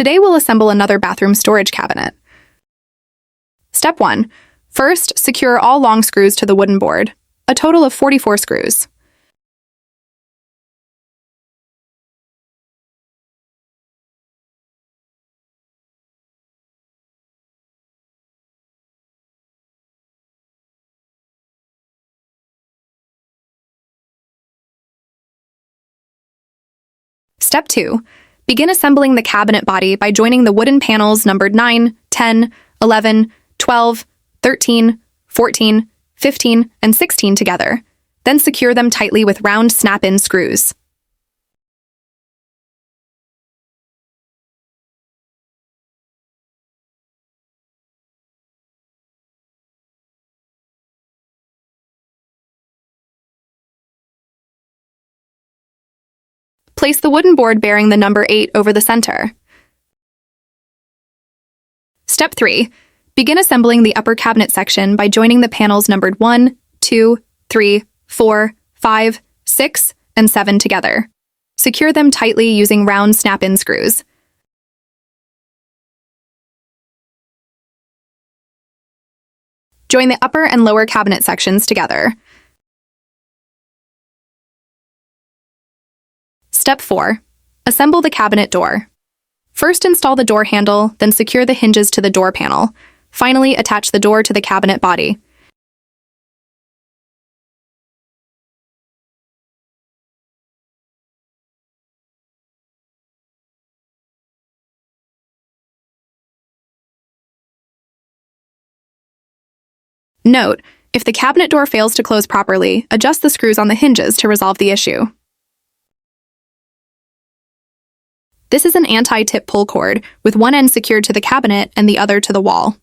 Today we'll assemble another bathroom storage cabinet. Step 1. First, secure all long screws to the wooden board, a total of 44 screws. Step 2. Begin assembling the cabinet body by joining the wooden panels numbered 9, 10, 11, 12, 13, 14, 15, and 16 together. Then secure them tightly with round snap-in screws. Place the wooden board bearing the number 8 over the center. Step 3. Begin assembling the upper cabinet section by joining the panels numbered 1, 2, 3, 4, 5, 6, and 7 together. Secure them tightly using round snap-in screws. Join the upper and lower cabinet sections together. Step 4. Assemble the cabinet door. First install the door handle, then secure the hinges to the door panel. Finally, attach the door to the cabinet body. Note, if the cabinet door fails to close properly, adjust the screws on the hinges to resolve the issue. This is an anti-tip pull cord, with one end secured to the cabinet and the other to the wall.